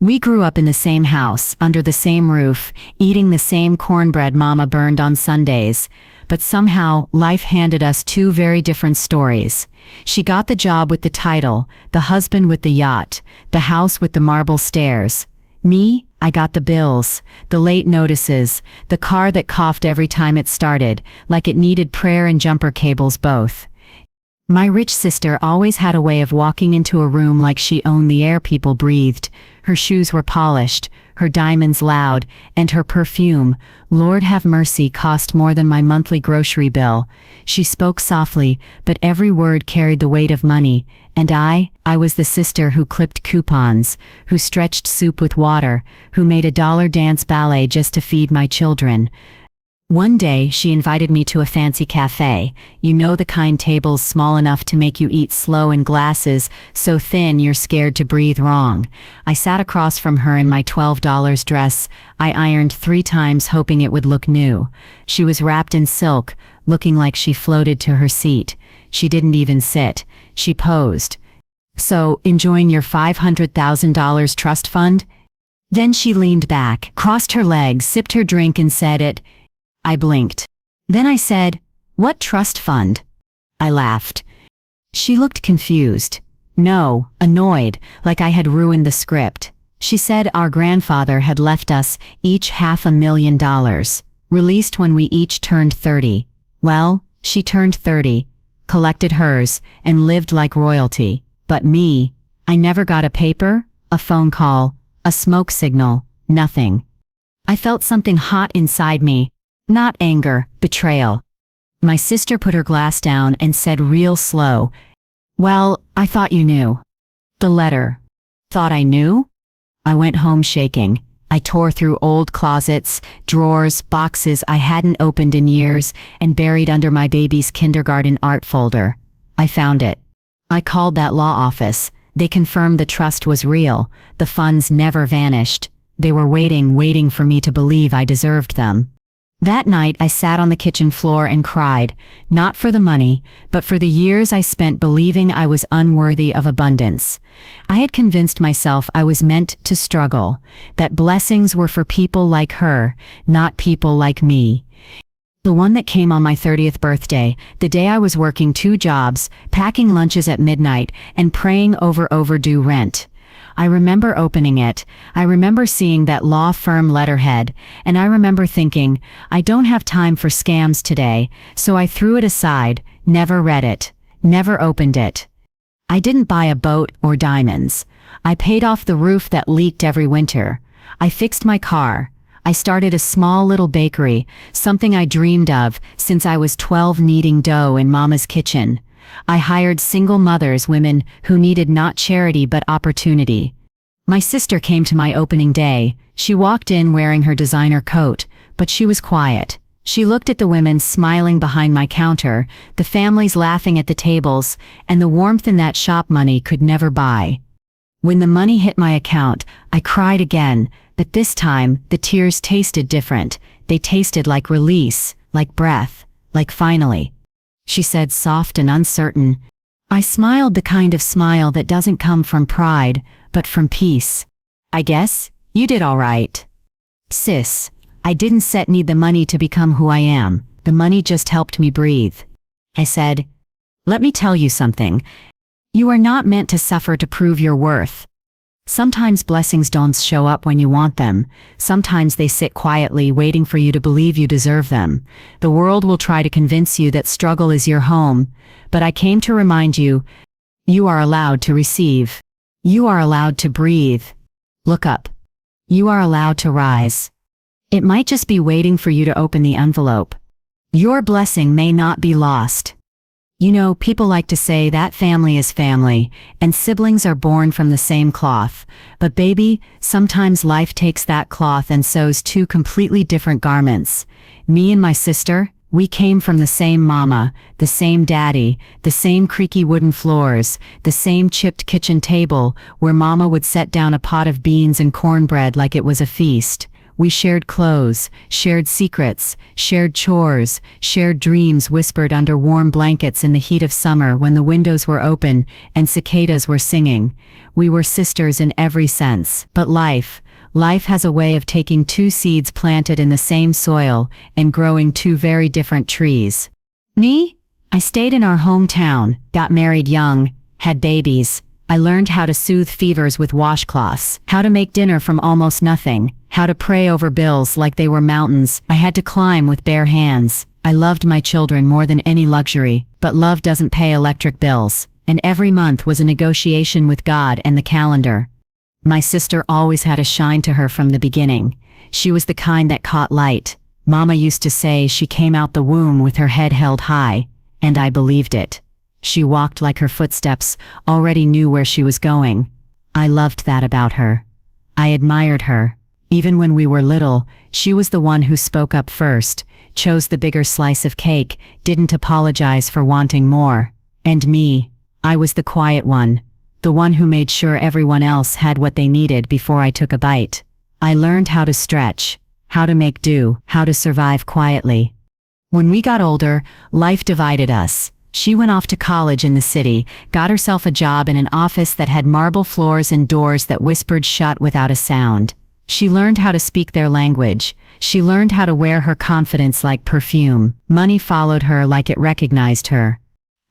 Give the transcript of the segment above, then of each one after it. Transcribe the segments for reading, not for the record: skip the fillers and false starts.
We grew up in the same house, under the same roof, eating the same cornbread Mama burned on Sundays. But somehow, life handed us two very different stories. She got the job with the title, the husband with the yacht, the house with the marble stairs. Me, I got the bills, the late notices, the car that coughed every time it started, like it needed prayer and jumper cables both. My rich sister always had a way of walking into a room like she owned the air people breathed. Her shoes were polished, her diamonds loud, and her perfume, Lord have mercy, cost more than my monthly grocery bill. She spoke softly, but every word carried the weight of money, and I was the sister who clipped coupons, who stretched soup with water, who made $1 dance ballet just to feed my children. One day, she invited me to a fancy cafe, you know, the kind tables small enough to make you eat slow and glasses so thin you're scared to breathe wrong. I sat across from her in my $12 dress I ironed 3 times hoping it would look new. She was wrapped in silk, looking like she floated to her seat. She didn't even sit. She posed. "So, enjoying your $500,000 trust fund?" Then she leaned back, crossed her legs, sipped her drink and said it. I blinked. Then I said, "What trust fund?" I laughed. She looked confused. No, annoyed, like I had ruined the script. She said our grandfather had left us each $500,000, released when we each turned 30. Well, she turned 30, collected hers, and lived like royalty. But me, I never got a paper, a phone call, a smoke signal, nothing. I felt something hot inside me. Not anger, betrayal. My sister put her glass down and said real slow, "Well, I thought you knew." The letter. Thought I knew? I went home shaking. I tore through old closets, drawers, boxes I hadn't opened in years, and buried under my baby's kindergarten art folder. I found it. I called that law office. They confirmed the trust was real. The funds never vanished. They were waiting for me to believe I deserved them. That night I sat on the kitchen floor and cried, not for the money, but for the years I spent believing I was unworthy of abundance. I had convinced myself I was meant to struggle, that blessings were for people like her, not people like me. The one that came on my 30th birthday, the day I was working 2 jobs, packing lunches at midnight, and praying over overdue rent. I remember opening it, I remember seeing that law firm letterhead, and I remember thinking, I don't have time for scams today, so I threw it aside, never read it, never opened it. I didn't buy a boat or diamonds. I paid off the roof that leaked every winter. I fixed my car. I started a small little bakery, something I dreamed of since I was 12, kneading dough in Mama's kitchen. I hired single mothers, women who needed not charity but opportunity. My sister came to my opening day. She walked in wearing her designer coat, but she was quiet. She looked at the women smiling behind my counter, the families laughing at the tables, and the warmth in that shop money could never buy. When the money hit my account, I cried again, but this time the tears tasted different. They tasted like release, like breath, like finally. She said, soft and uncertain. I smiled, the kind of smile that doesn't come from pride, but from peace. "I guess you did all right." "Sis, I didn't need the money to become who I am. The money just helped me breathe." I said, "Let me tell you something. You are not meant to suffer to prove your worth. Sometimes blessings don't show up when you want them. Sometimes they sit quietly waiting for you to believe you deserve them. The world will try to convince you that struggle is your home, but I came to remind you, you are allowed to receive. You are allowed to breathe. Look up. You are allowed to rise. It might just be waiting for you to open the envelope. Your blessing may not be lost. You know, people like to say that family is family, and siblings are born from the same cloth. But baby, sometimes life takes that cloth and sews 2 completely different garments. Me and my sister, we came from the same mama, the same daddy, the same creaky wooden floors, the same chipped kitchen table where mama would set down a pot of beans and cornbread like it was a feast. We shared clothes, shared secrets, shared chores, shared dreams whispered under warm blankets in the heat of summer when the windows were open and cicadas were singing. We were sisters in every sense. But life has a way of taking two seeds planted in the same soil and growing two very different trees. Me? I stayed in our hometown, got married young, had babies. I learned how to soothe fevers with washcloths, how to make dinner from almost nothing, how to pray over bills like they were mountains I had to climb with bare hands. I loved my children more than any luxury, but love doesn't pay electric bills, and every month was a negotiation with God and the calendar. My sister always had a shine to her from the beginning. She was the kind that caught light. Mama used to say she came out the womb with her head held high, and I believed it. She walked like her footsteps already knew where she was going. I loved that about her. I admired her. Even when we were little, she was the one who spoke up first, chose the bigger slice of cake, didn't apologize for wanting more. And me, I was the quiet one, the one who made sure everyone else had what they needed before I took a bite. I learned how to stretch, how to make do, how to survive quietly. When we got older, life divided us. She went off to college in the city, got herself a job in an office that had marble floors and doors that whispered shut without a sound. She learned how to speak their language. She learned how to wear her confidence like perfume. Money followed her like it recognized her.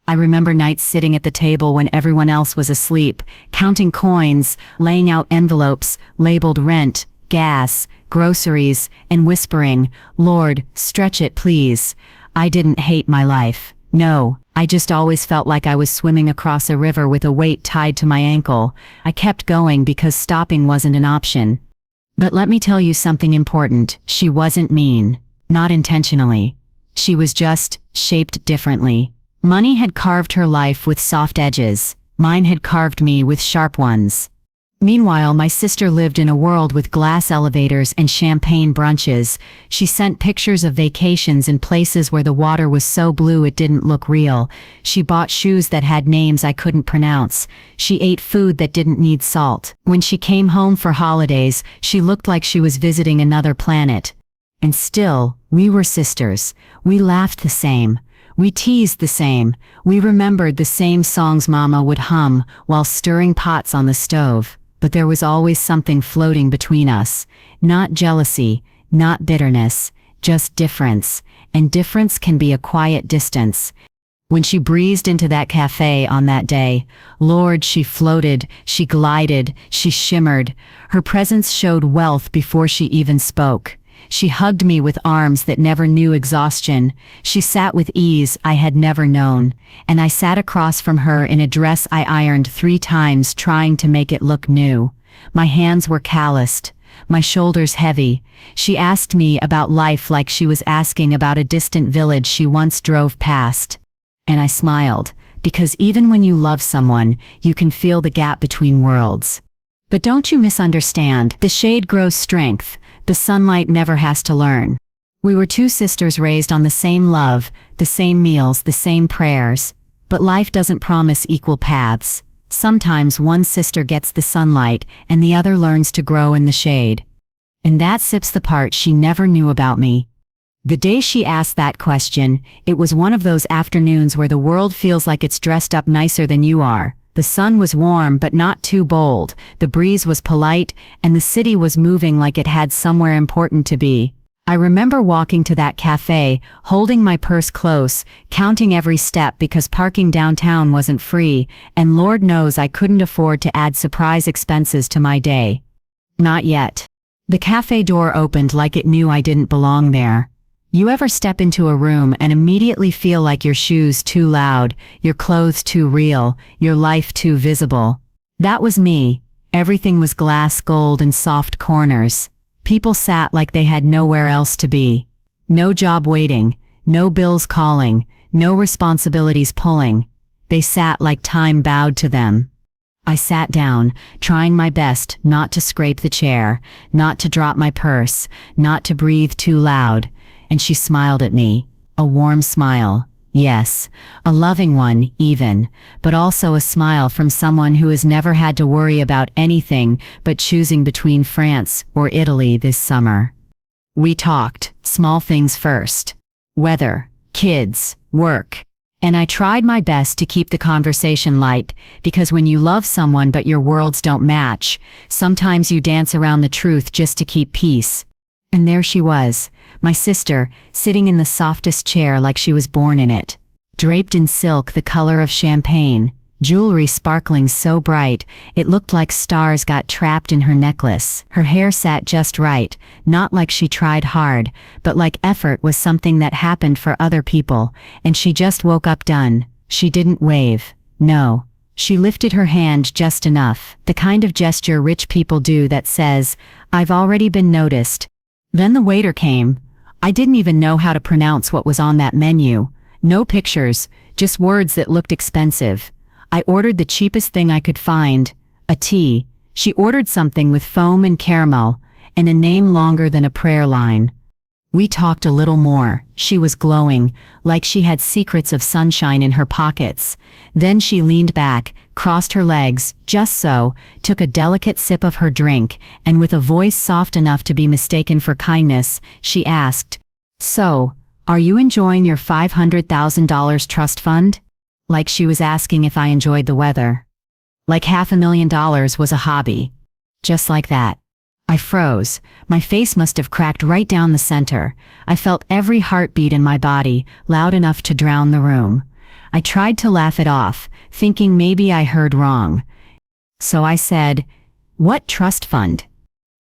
I remember nights sitting at the table when everyone else was asleep, counting coins, laying out envelopes, labeled rent, gas, groceries, and whispering, "Lord, stretch it please." I didn't hate my life. No, I just always felt like I was swimming across a river with a weight tied to my ankle. I kept going because stopping wasn't an option. But let me tell you something important. She wasn't mean. Not intentionally. She was just shaped differently. Money had carved her life with soft edges. Mine had carved me with sharp ones. Meanwhile, my sister lived in a world with glass elevators and champagne brunches. She sent pictures of vacations in places where the water was so blue it didn't look real. She bought shoes that had names I couldn't pronounce. She ate food that didn't need salt. When she came home for holidays, she looked like she was visiting another planet. And still, we were sisters. We laughed the same. We teased the same. We remembered the same songs Mama would hum while stirring pots on the stove. But there was always something floating between us. Not jealousy, not bitterness, just difference. And difference can be a quiet distance. When she breezed into that cafe on that day, Lord, she floated, she glided, she shimmered. Her presence showed wealth before she even spoke. She hugged me with arms that never knew exhaustion. She sat with ease I had never known, and I sat across from her in a dress I ironed 3 times trying to make it look new. My hands were calloused, my shoulders heavy. She asked me about life like she was asking about a distant village she once drove past. And I smiled, because even when you love someone, you can feel the gap between worlds. But don't you misunderstand, the shade grows strength. The sunlight never has to learn. We were 2 sisters raised on the same love, the same meals, the same prayers. But life doesn't promise equal paths. Sometimes one sister gets the sunlight and the other learns to grow in the shade. And that sips the part she never knew about me. The day she asked that question, it was one of those afternoons where the world feels like it's dressed up nicer than you are. The sun was warm but not too bold, the breeze was polite, and the city was moving like it had somewhere important to be. I remember walking to that cafe, holding my purse close, counting every step because parking downtown wasn't free, and Lord knows I couldn't afford to add surprise expenses to my day. Not yet. The cafe door opened like it knew I didn't belong there. You ever step into a room and immediately feel like your shoes too loud, your clothes too real, your life too visible? That was me. Everything was glass, gold, and soft corners. People sat like they had nowhere else to be. No job waiting, no bills calling, no responsibilities pulling. They sat like time bowed to them. I sat down, trying my best not to scrape the chair, not to drop my purse, not to breathe too loud. And she smiled at me, a warm smile. Yes, a loving one, even, but also a smile from someone who has never had to worry about anything but choosing between France or Italy this summer. We talked, small things first. Weather, kids, work. And I tried my best to keep the conversation light, because when you love someone but your worlds don't match, sometimes you dance around the truth just to keep peace. And there she was, my sister, sitting in the softest chair like she was born in it. Draped in silk the color of champagne, jewelry sparkling so bright, it looked like stars got trapped in her necklace. Her hair sat just right, not like she tried hard, but like effort was something that happened for other people, and she just woke up done. She didn't wave. No. She lifted her hand just enough, the kind of gesture rich people do that says, "I've already been noticed." Then the waiter came. I didn't even know how to pronounce what was on that menu. No pictures, just words that looked expensive. I ordered the cheapest thing I could find, a tea. She ordered something with foam and caramel, and a name longer than a prayer line. We talked a little more. She was glowing, like she had secrets of sunshine in her pockets. Then she leaned back, crossed her legs, just so, took a delicate sip of her drink, and with a voice soft enough to be mistaken for kindness, she asked, "So, are you enjoying your $500,000 trust fund?" Like she was asking if I enjoyed the weather. Like $500,000 was a hobby. Just like that. I froze. My face must have cracked right down the center. I felt every heartbeat in my body, loud enough to drown the room. I tried to laugh it off, thinking maybe I heard wrong. So I said, "What trust fund?"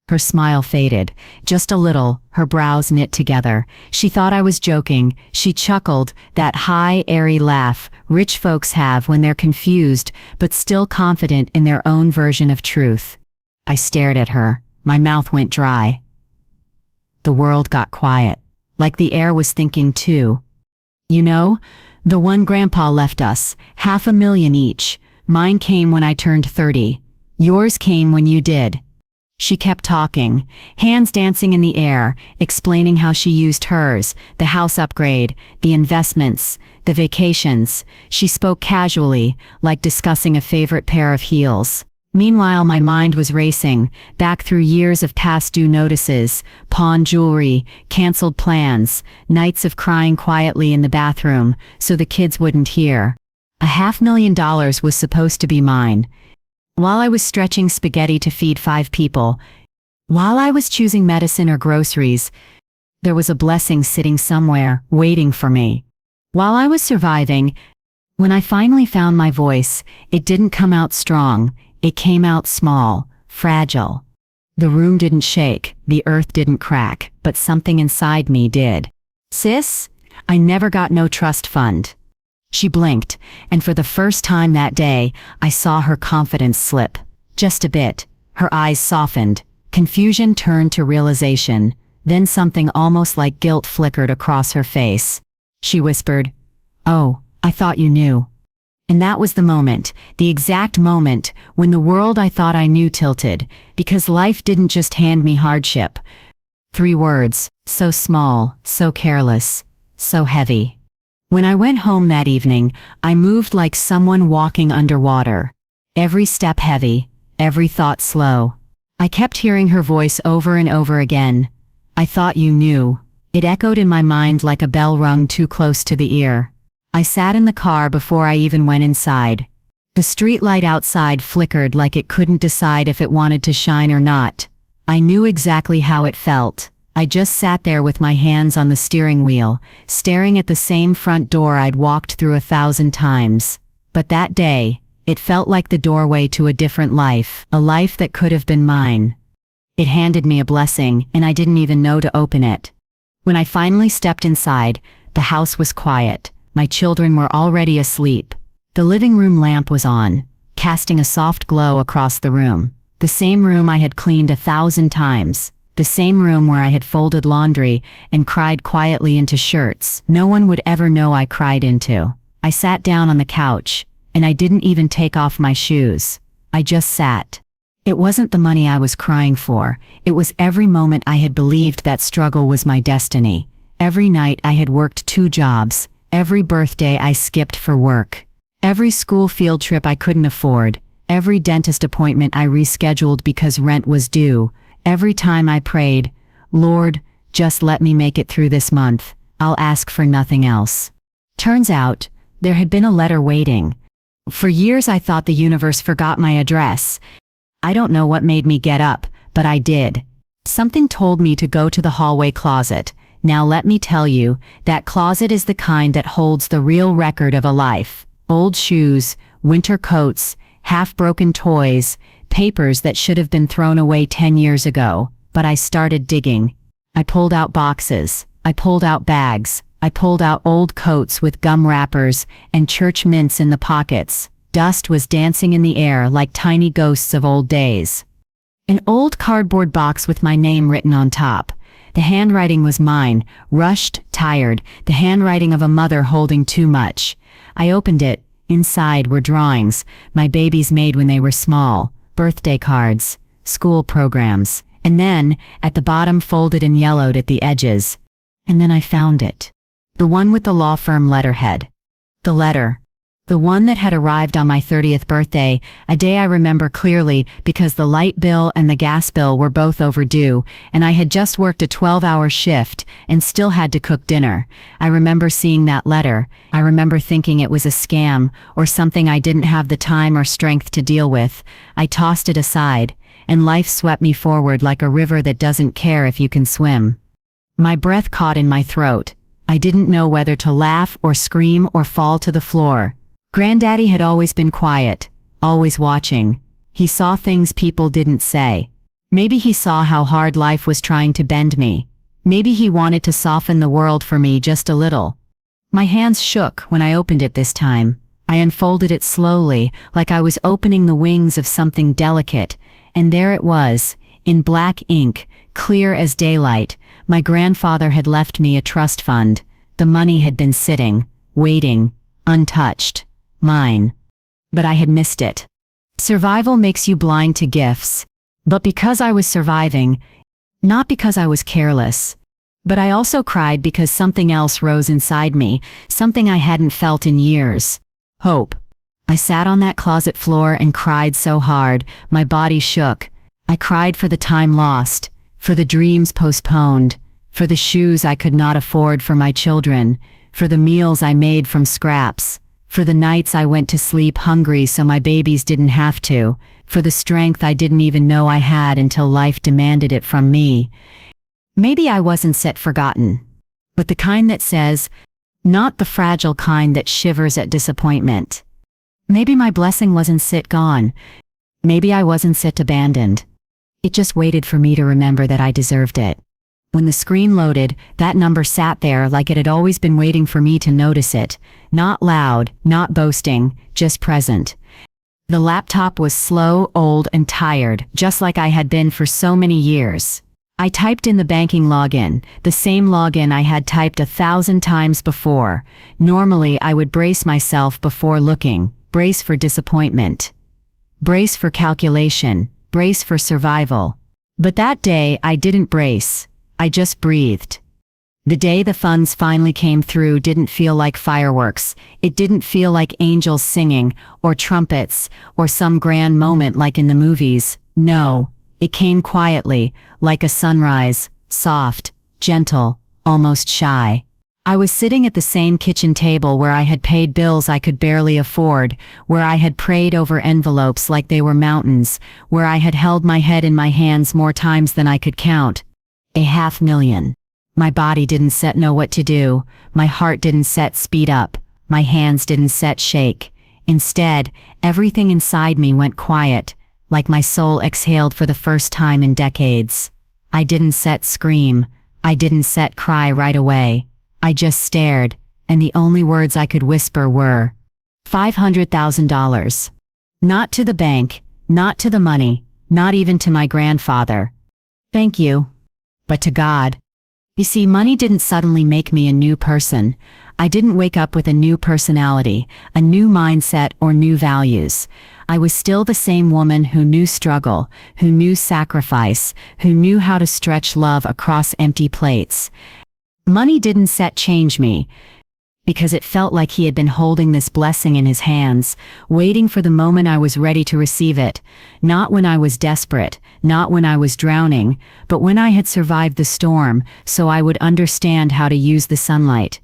Her smile faded, just a little, her brows knit together. She thought I was joking. She chuckled, that high, airy laugh rich folks have when they're confused, but still confident in their own version of truth. I stared at her. My mouth went dry. The world got quiet, like the air was thinking too. "You know, the one Grandpa left us, $500,000 each. Mine came when I turned 30. Yours came when you did." She kept talking, hands dancing in the air, explaining how she used hers, the house upgrade, the investments, the vacations. She spoke casually, like discussing a favorite pair of heels. Meanwhile, my mind was racing, back through years of past due notices, pawned jewelry, canceled plans, nights of crying quietly in the bathroom, so the kids wouldn't hear. $500,000 was supposed to be mine. While I was stretching spaghetti to feed 5 people, while I was choosing medicine or groceries, there was a blessing sitting somewhere, waiting for me. While I was surviving, when I finally found my voice, it didn't come out strong. It came out small, fragile. The room didn't shake, the earth didn't crack, but something inside me did. "Sis, I never got no trust fund." She blinked, and for the first time that day, I saw her confidence slip. Just a bit. Her eyes softened. Confusion turned to realization. Then something almost like guilt flickered across her face. She whispered, "Oh, I thought you knew." And that was the moment, the exact moment, when the world I thought I knew tilted, because life didn't just hand me hardship. 3 words, so small, so careless, so heavy. When I went home that evening, I moved like someone walking underwater. Every step heavy, every thought slow. I kept hearing her voice over and over again. "I thought you knew." It echoed in my mind like a bell rung too close to the ear. I sat in the car before I even went inside. The streetlight outside flickered like it couldn't decide if it wanted to shine or not. I knew exactly how it felt. I just sat there with my hands on the steering wheel, staring at the same front door I'd walked through 1,000 times. But that day, it felt like the doorway to a different life, a life that could have been mine. It handed me a blessing, and I didn't even know to open it. When I finally stepped inside, the house was quiet. My children were already asleep. The living room lamp was on, casting a soft glow across the room. The same room I had cleaned 1,000 times. The same room where I had folded laundry and cried quietly into shirts no one would ever know I cried into. I sat down on the couch, and I didn't even take off my shoes. I just sat. It wasn't the money I was crying for. It was every moment I had believed that struggle was my destiny. Every night I had worked 2 jobs. every birthday I skipped for work, every school field trip I couldn't afford, every dentist appointment I rescheduled because rent was due, every time I prayed, "Lord, just let me make it through this month. I'll ask for nothing else." Turns out, there had been a letter waiting. For years I thought the universe forgot my address. I don't know what made me get up, but I did. Something told me to go to the hallway closet. Now let me tell you, that closet is the kind that holds the real record of a life. Old shoes, winter coats, half-broken toys, papers that should have been thrown away 10 years ago. But I started digging. I pulled out boxes. I pulled out bags. I pulled out old coats with gum wrappers and church mints in the pockets. Dust was dancing in the air like tiny ghosts of old days. An old cardboard box with my name written on top. The handwriting was mine, rushed, tired, the handwriting of a mother holding too much. I opened it. Inside were drawings my babies made when they were small, birthday cards, school programs, and then, at the bottom, folded and yellowed at the edges. And then I found it. The one with the law firm letterhead. The letter. The one that had arrived on my 30th birthday, a day I remember clearly because the light bill and the gas bill were both overdue, and I had just worked a 12-hour shift and still had to cook dinner. I remember seeing that letter. I remember thinking it was a scam or something I didn't have the time or strength to deal with. I tossed it aside, and life swept me forward like a river that doesn't care if you can swim. My breath caught in my throat. I didn't know whether to laugh or scream or fall to the floor. Granddaddy had always been quiet, always watching. He saw things people didn't say. Maybe he saw how hard life was trying to bend me. Maybe he wanted to soften the world for me just a little. My hands shook when I opened it this time. I unfolded it slowly, like I was opening the wings of something delicate, and there it was, in black ink, clear as daylight. My grandfather had left me a trust fund. The money had been sitting, waiting, untouched. Mine. But I had missed it. Survival makes you blind to gifts. But because I was surviving, not because I was careless, but I also cried because something else rose inside me, something I hadn't felt in years. Hope. I sat on that closet floor and cried so hard, my body shook. I cried for the time lost, for the dreams postponed, for the shoes I could not afford for my children, for the meals I made from scraps, for the nights I went to sleep hungry so my babies didn't have to, for the strength I didn't even know I had until life demanded it from me. Maybe I wasn't set forgotten, but the kind that says, not the fragile kind that shivers at disappointment. Maybe my blessing wasn't sit gone. Maybe I wasn't sit abandoned. It just waited for me to remember that I deserved it. When the screen loaded, that number sat there like it had always been waiting for me to notice it. Not loud, not boasting, just present. The laptop was slow, old, and tired, just like I had been for so many years. I typed in the banking login, the same login I had typed 1,000 times before. Normally I would brace myself before looking, brace for disappointment, brace for calculation, brace for survival. But that day I didn't brace. I just breathed. The day the funds finally came through didn't feel like fireworks. It didn't feel like angels singing, or trumpets, or some grand moment like in the movies. No, it came quietly, like a sunrise, soft, gentle, almost shy. I was sitting at the same kitchen table where I had paid bills I could barely afford, where I had prayed over envelopes like they were mountains, where I had held my head in my hands more times than I could count. 500,000. My body didn't set know what to do, my heart didn't set speed up, my hands didn't set shake. Instead, everything inside me went quiet, like my soul exhaled for the first time in decades. I didn't set scream, I didn't set cry right away. I just stared, and the only words I could whisper were, $500,000. Not to the bank, not to the money, not even to my grandfather. Thank you. But to God. You see, money didn't suddenly make me a new person. I didn't wake up with a new personality, a new mindset or new values. I was still the same woman who knew struggle, who knew sacrifice, who knew how to stretch love across empty plates. Money didn't change me. because it felt like he had been holding this blessing in his hands, waiting for the moment I was ready to receive it, not when I was desperate, not when I was drowning, but when I had survived the storm, so I would understand how to use the sunlight.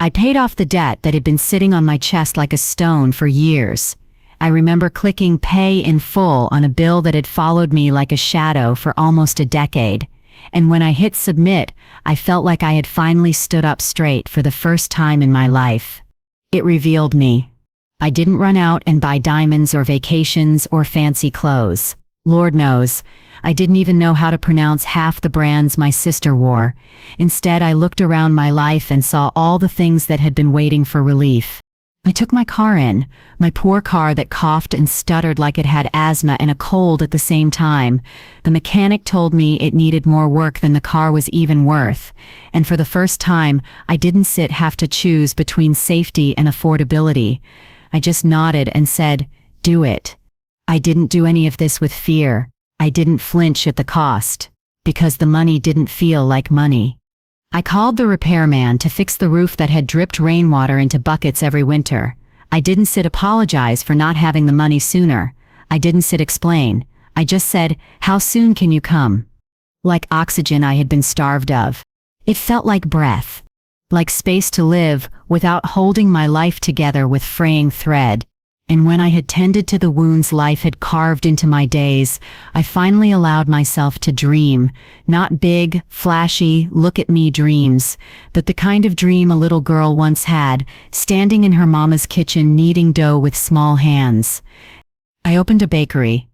I paid off the debt that had been sitting on my chest like a stone for years. I remember clicking pay in full on a bill that had followed me like a shadow for almost a decade. And when I hit submit, I felt like I had finally stood up straight for the first time in my life. It revealed me. I didn't run out and buy diamonds or vacations or fancy clothes. Lord knows, I didn't even know how to pronounce half the brands my sister wore. Instead, I looked around my life and saw all the things that had been waiting for relief. I took my car in, my poor car that coughed and stuttered like it had asthma and a cold at the same time. The mechanic told me it needed more work than the car was even worth. And for the first time, I didn't have to choose between safety and affordability. I just nodded and said, "Do it." I didn't do any of this with fear. I didn't flinch at the cost, because the money didn't feel like money. I called the repairman to fix the roof that had dripped rainwater into buckets every winter. I didn't apologize for not having the money sooner. I didn't explain. I just said, "How soon can you come?" Like oxygen I had been starved of. It felt like breath. Like space to live without holding my life together with fraying thread. And when I had tended to the wounds life had carved into my days, I finally allowed myself to dream. Not big, flashy, look-at-me dreams, but the kind of dream a little girl once had, standing in her mama's kitchen kneading dough with small hands. I opened a bakery.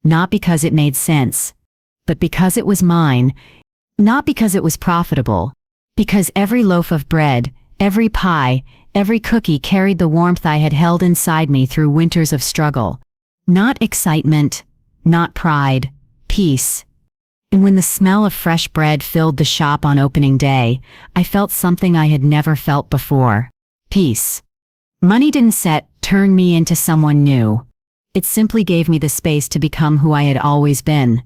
Not because it made sense, but because it was mine. Not because it was profitable. Because every loaf of bread, every pie, every cookie carried the warmth I had held inside me through winters of struggle. Not excitement, not pride, peace. And when the smell of fresh bread filled the shop on opening day, I felt something I had never felt before. Peace. Money didn't turn me into someone new. It simply gave me the space to become who I had always been.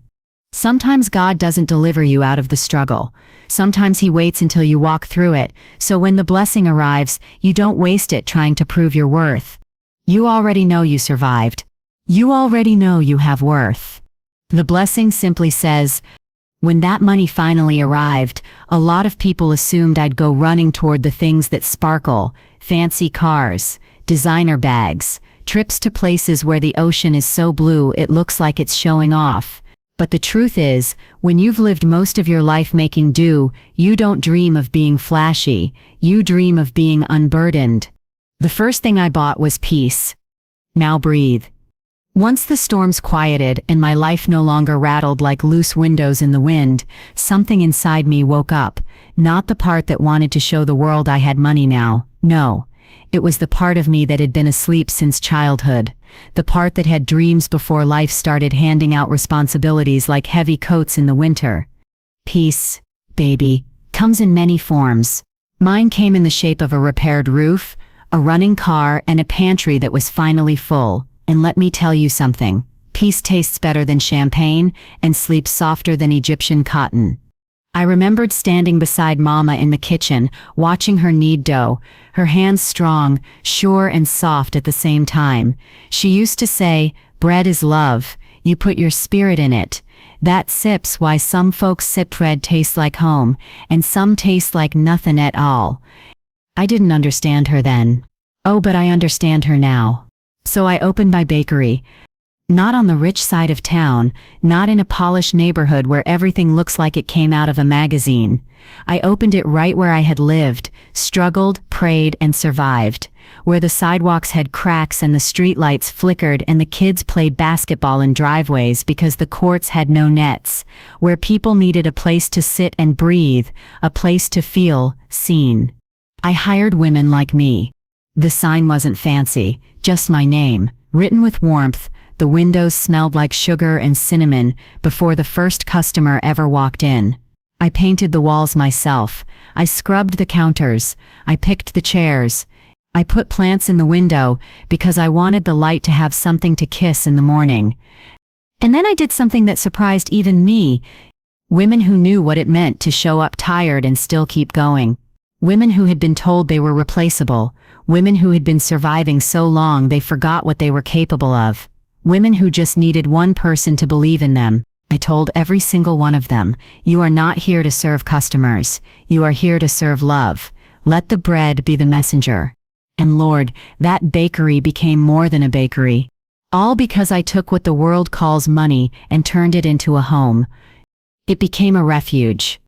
Sometimes God doesn't deliver you out of the struggle. Sometimes He waits until you walk through it, so when the blessing arrives, you don't waste it trying to prove your worth. You already know you survived. You already know you have worth. The blessing simply says, when that money finally arrived, a lot of people assumed I'd go running toward the things that sparkle, fancy cars, designer bags, trips to places where the ocean is so blue it looks like it's showing off. But the truth is, when you've lived most of your life making do, you don't dream of being flashy, you dream of being unburdened. The first thing I bought was peace. Now breathe. Once the storms quieted and my life no longer rattled like loose windows in the wind, something inside me woke up, not the part that wanted to show the world I had money now, no. It was the part of me that had been asleep since childhood, the part that had dreams before life started handing out responsibilities like heavy coats in the winter. Peace, baby, comes in many forms. Mine came in the shape of a repaired roof, a running car, and a pantry that was finally full. And let me tell you something, peace tastes better than champagne and sleeps softer than Egyptian cotton. I remembered standing beside Mama in the kitchen, watching her knead dough, her hands strong, sure and soft at the same time. She used to say, "Bread is love, you put your spirit in it. That sips why some folks sip bread tastes like home, and some taste like nothing at all." I didn't understand her then. Oh, but I understand her now. So I opened my bakery. Not on the rich side of town, not in a polished neighborhood where everything looks like it came out of a magazine. I opened it right where I had lived, struggled, prayed, and survived. Where the sidewalks had cracks and the streetlights flickered and the kids played basketball in driveways because the courts had no nets. Where people needed a place to sit and breathe, a place to feel seen. I hired women like me. The sign wasn't fancy, just my name, written with warmth. The windows smelled like sugar and cinnamon before the first customer ever walked in. I painted the walls myself. I scrubbed the counters. I picked the chairs. I put plants in the window because I wanted the light to have something to kiss in the morning. And then I did something that surprised even me. Women who knew what it meant to show up tired and still keep going. Women who had been told they were replaceable, women who had been surviving so long they forgot what they were capable of, women who just needed one person to believe in them. I told every single one of them, "You are not here to serve customers, you are here to serve love. Let the bread be the messenger." And Lord, that bakery became more than a bakery. All because I took what the world calls money and turned it into a home. It became a refuge.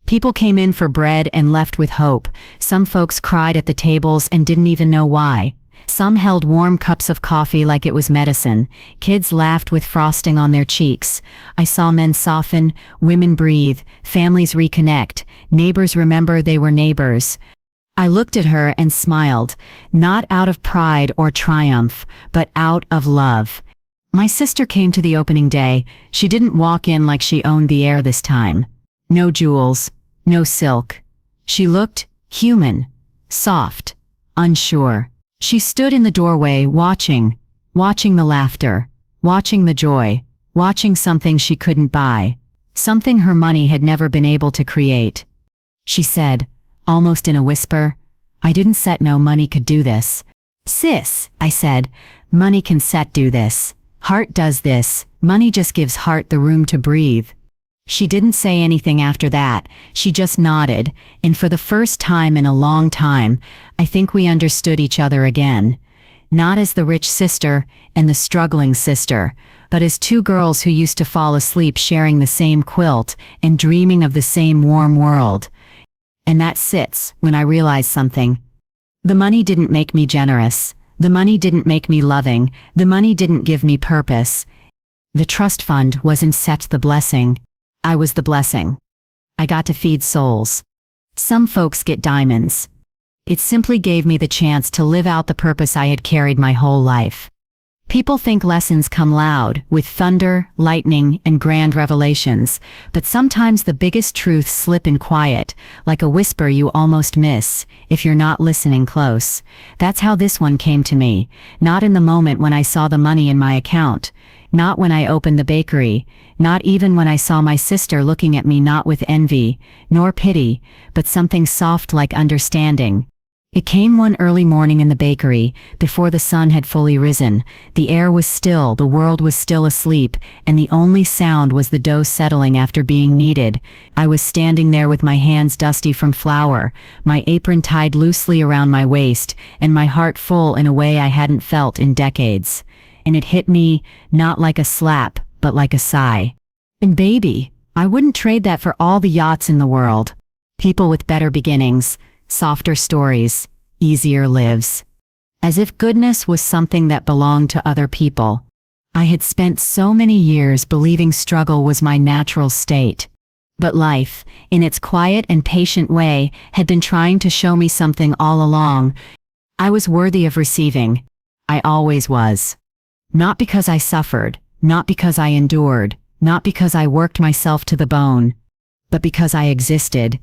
People came in for bread and left with hope. Some folks cried at the tables and didn't even know why. Some held warm cups of coffee like it was medicine. Kids laughed with frosting on their cheeks. I saw men soften, women breathe, families reconnect, neighbors remember they were neighbors. I looked at her and smiled, not out of pride or triumph, but out of love. My sister came to the opening day. She didn't walk in like she owned the air this time. No jewels, no silk. She looked human, soft, unsure. She stood in the doorway watching the laughter, watching the joy, watching something she couldn't buy, something her money had never been able to create. She said, almost in a whisper, "I didn't set no money could do this." "Sis," I said, "money can set do this. Heart does this. Money just gives heart the room to breathe." She didn't say anything after that. She just nodded, and for the first time in a long time, I think we understood each other again. Not as the rich sister and the struggling sister, but as two girls who used to fall asleep sharing the same quilt and dreaming of the same warm world. And that sits when I realized something. The money didn't make me generous. The money didn't make me loving. The money didn't give me purpose. The trust fund wasn't set the blessing. I was the blessing. I got to feed souls. Some folks get diamonds. It simply gave me the chance to live out the purpose I had carried my whole life. People think lessons come loud, with thunder, lightning, and grand revelations, but sometimes the biggest truths slip in quiet, like a whisper you almost miss, if you're not listening close. That's how this one came to me, not in the moment when I saw the money in my account, not when I opened the bakery, not even when I saw my sister looking at me not with envy, nor pity, but something soft like understanding. It came one early morning in the bakery, before the sun had fully risen. The air was still, the world was still asleep, and the only sound was the dough settling after being kneaded. I was standing there with my hands dusty from flour, my apron tied loosely around my waist, and my heart full in a way I hadn't felt in decades. And it hit me, not like a slap, but like a sigh. And baby, I wouldn't trade that for all the yachts in the world. People with better beginnings, softer stories, easier lives. As if goodness was something that belonged to other people. I had spent so many years believing struggle was my natural state. But life, in its quiet and patient way, had been trying to show me something all along. I was worthy of receiving. I always was. Not because I suffered, not because I endured, not because I worked myself to the bone, but because I existed.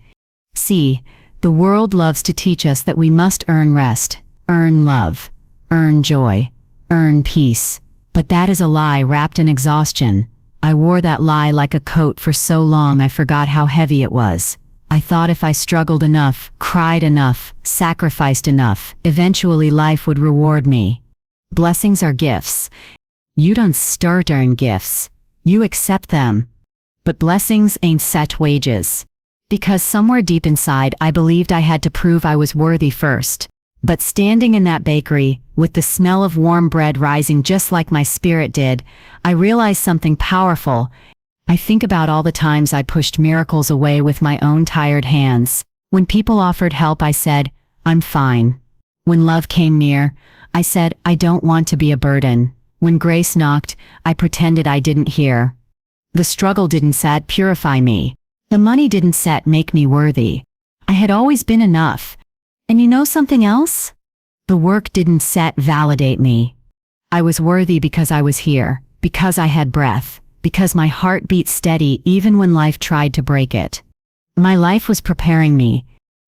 See, the world loves to teach us that we must earn rest, earn love, earn joy, earn peace. But that is a lie wrapped in exhaustion. I wore that lie like a coat for so long I forgot how heavy it was. I thought if I struggled enough, cried enough, sacrificed enough, eventually life would reward me. Blessings are gifts. You don't start earn gifts. You accept them. But blessings ain't set wages. Because somewhere deep inside I believed I had to prove I was worthy first. But standing in that bakery, with the smell of warm bread rising just like my spirit did, I realized something powerful. I think about all the times I pushed miracles away with my own tired hands. When people offered help I said, "I'm fine." When love came near, I said, "I don't want to be a burden." When grace knocked, I pretended I didn't hear. The struggle didn't purify me. The money didn't make me worthy. I had always been enough. And you know something else? The work didn't validate me. I was worthy because I was here, because I had breath, because my heart beat steady even when life tried to break it. My life was preparing me.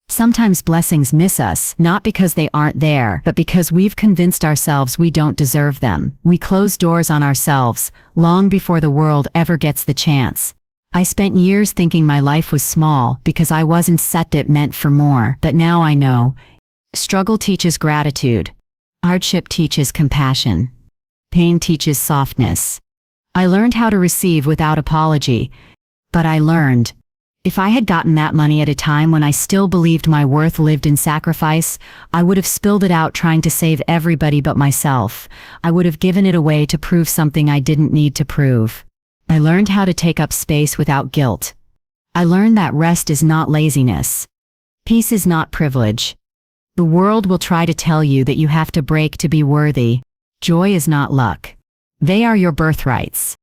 Sometimes blessings miss us, not because they aren't there, but because we've convinced ourselves we don't deserve them. We close doors on ourselves, long before the world ever gets the chance. I spent years thinking my life was small because I wasn't set it meant for more, but now I know. Struggle teaches gratitude. Hardship teaches compassion. Pain teaches softness. I learned how to receive without apology. But I learned, if I had gotten that money at a time when I still believed my worth lived in sacrifice, I would have spilled it out trying to save everybody but myself. I would have given it away to prove something I didn't need to prove. I learned how to take up space without guilt. I learned that rest is not laziness. Peace is not privilege. The world will try to tell you that you have to break to be worthy. Joy is not luck. They are your birthrights.